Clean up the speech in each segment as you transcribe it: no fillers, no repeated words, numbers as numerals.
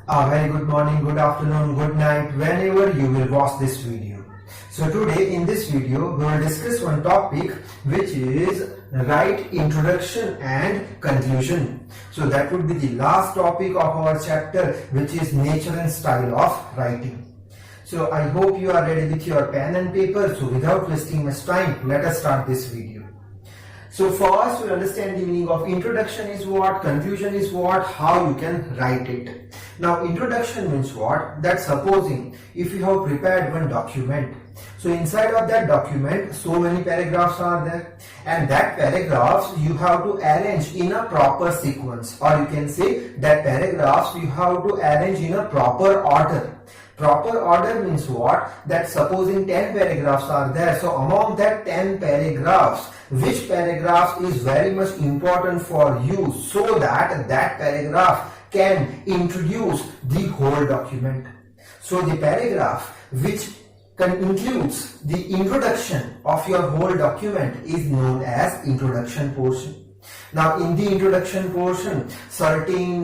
A very good morning, good afternoon, good night, whenever you will watch this video. So today in this video, we will discuss one topic which is write introduction and conclusion. So that would be the last topic of our chapter, which is nature and style of writing. So I hope you are ready with your pen and paper. So without wasting much time, let us start this video. So first we understand the meaning of introduction is what, conclusion is what, how you can write it. Now introduction means what? That supposing if you have prepared one document, so inside of that document so many paragraphs are there, and that paragraphs you have to arrange in a proper sequence, or you can say that paragraphs you have to arrange in a proper order. Proper order means what? That supposing 10 paragraphs are there, so among that 10 paragraphs, which paragraph is very much important for you, so that that paragraph can introduce the whole document. So the paragraph which includes the introduction of your whole document is known as introduction portion. Now in the introduction portion, certain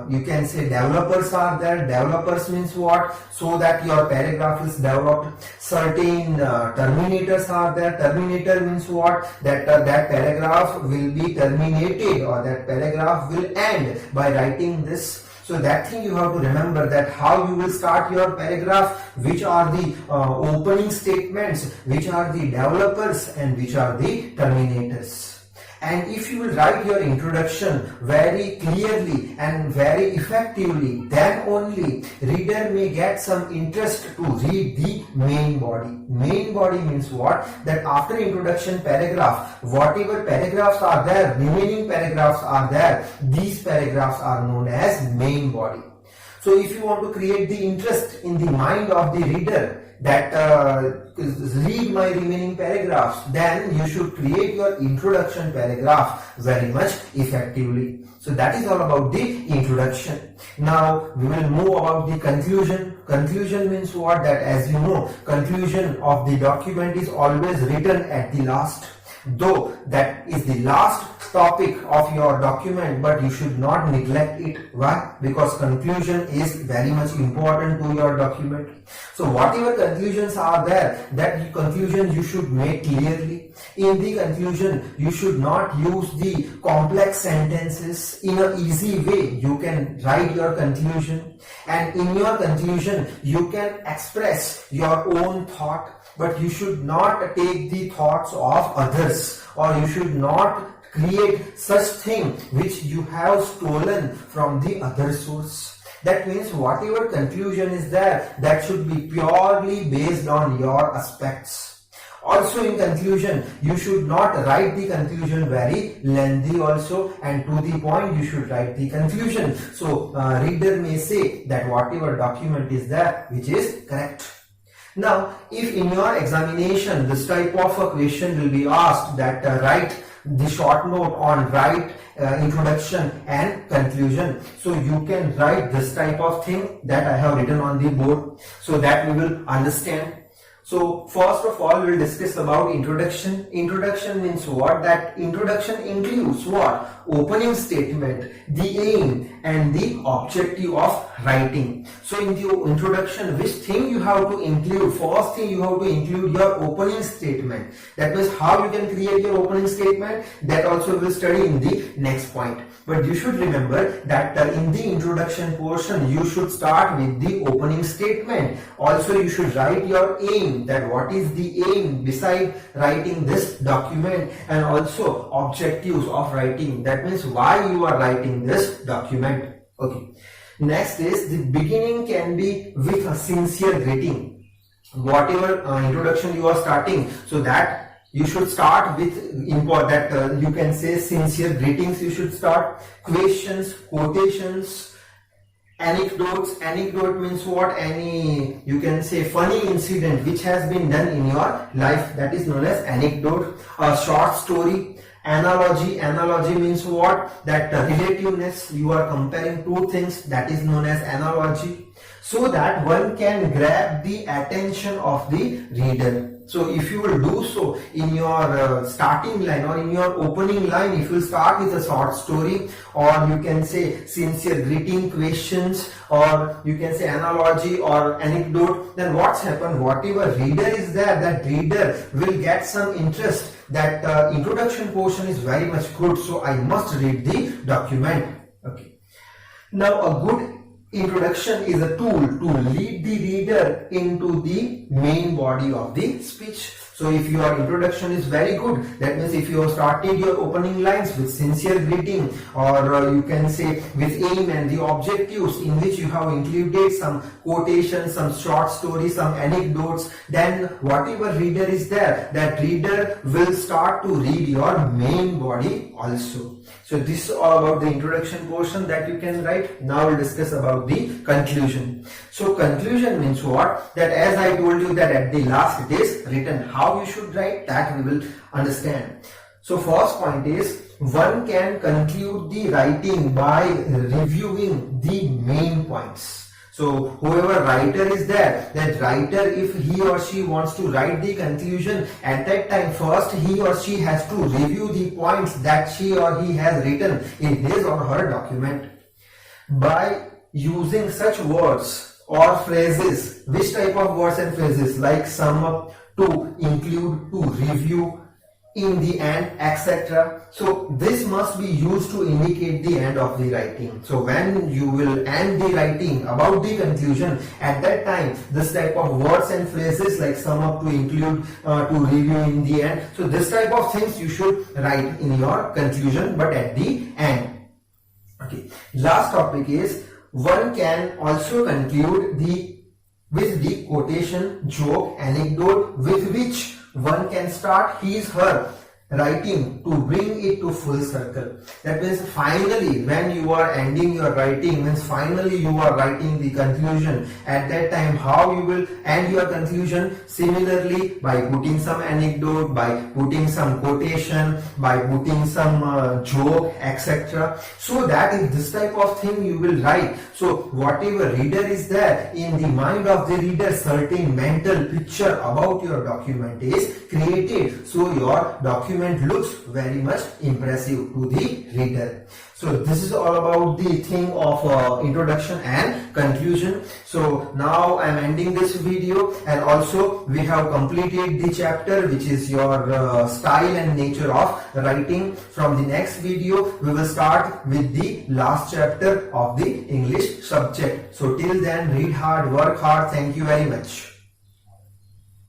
you can say developers are there. Developers means what? So that your paragraph is developed. Certain terminators are there. Terminator means what? That that paragraph will be terminated, or that paragraph will end by writing this. So that thing you have to remember, that how you will start your paragraph, which are the opening statements, which are the developers, and which are the terminators. And if you will write your introduction very clearly and very effectively, then only reader may get some interest to read the main body. Main body means what? That after introduction paragraph, whatever paragraphs are there, remaining paragraphs are there, these paragraphs are known as main body. So if you want to create the interest in the mind of the reader, that read my remaining paragraphs, then you should create your introduction paragraph very much effectively. So that is all about the introduction. Now we will move about the conclusion. Conclusion means what? That as you know, conclusion of the document is always written at the last. Though that is the last topic of your document, but you should not neglect it. Why? Because conclusion is very much important to your document. So whatever conclusions are there, that conclusion you should make clearly. In the conclusion, you should not use the complex sentences. In an easy way, you can write your conclusion, and in your conclusion, you can express your own thought, but you should not take the thoughts of others, or you should not create such thing which you have stolen from the other source. That means whatever conclusion is there, that should be purely based on your aspects. Also in conclusion, you should not write the conclusion very lengthy also, and to the point you should write the conclusion. So reader may say that whatever document is there, which is correct. Now, if in your examination this type of a question will be asked, that write the short note on write introduction and conclusion, so you can write this type of thing that I have written on the board, so that we will understand. So first of all, we will discuss about introduction. Introduction means what? That introduction includes what? Opening statement, the aim and the objective of writing. So in the introduction, which thing you have to include? First thing you have to include your opening statement. That means how you can create your opening statement. That also we will study in the next point. But you should remember that in the introduction portion, you should start with the opening statement. Also, you should write your aim, that what is the aim beside writing this document, and also objectives of writing. That means why you are writing this document. Okay. Next is the beginning can be with a sincere greeting. Whatever introduction you are starting, so that you should start with you can say sincere greetings. You should start questions, quotations, anecdotes. Anecdote means what? Any, you can say, funny incident which has been done in your life, that is known as anecdote. A short story, Analogy means what? That relativeness, you are comparing two things, that is known as analogy, so that one can grab the attention of the reader. So if you will do so in your starting line or in your opening line, if you start with a short story, or you can say sincere greeting, questions, or you can say analogy or anecdote, then what's happened? Whatever reader is there, that reader will get some interest. That introduction portion is very much good, so I must read the document. Okay. Now a good introduction is a tool to lead the reader into the main body of the speech. So if your introduction is very good, that means if you have started your opening lines with sincere greeting, or you can say with aim and the objectives, in which you have included some quotations, some short stories, some anecdotes, then whatever reader is there, that reader will start to read your main body also. So this is all about the introduction portion that you can write. Now we'll discuss about the conclusion. So conclusion means what? That as I told you that at the last it is written, how you should write, that we will understand. So first point is, one can conclude the writing by reviewing the main points. So whoever writer is there, that writer, if he or she wants to write the conclusion, at that time first he or she has to review the points that she or he has written in his or her document. By using such words or phrases, which type of words and phrases? Like sum up, to include, to review, in the end, etc. So this must be used to indicate the end of the writing. So when you will end the writing about the conclusion, at that time this type of words and phrases like sum up, to include, to review, in the end, so this type of things you should write in your conclusion, but at the end. Okay, last topic is, one can also conclude with the quotation, joke, anecdote, with which one can start his/her writing to bring it to full circle. That means finally when you are ending your writing, means finally you are writing the conclusion, at that time how you will end your conclusion? Similarly, by putting some anecdote, by putting some quotation, by putting some joke, etc. So that is this type of thing you will write. So whatever reader is there, in the mind of the reader certain mental picture about your document is created, so your document looks very much impressive to the reader. So this is all about the thing of introduction and conclusion. So now I am ending this video, and also we have completed the chapter which is your style and nature of writing. From the next video we will start with the last chapter of the English subject. So till then, read hard, work hard. Thank you very much.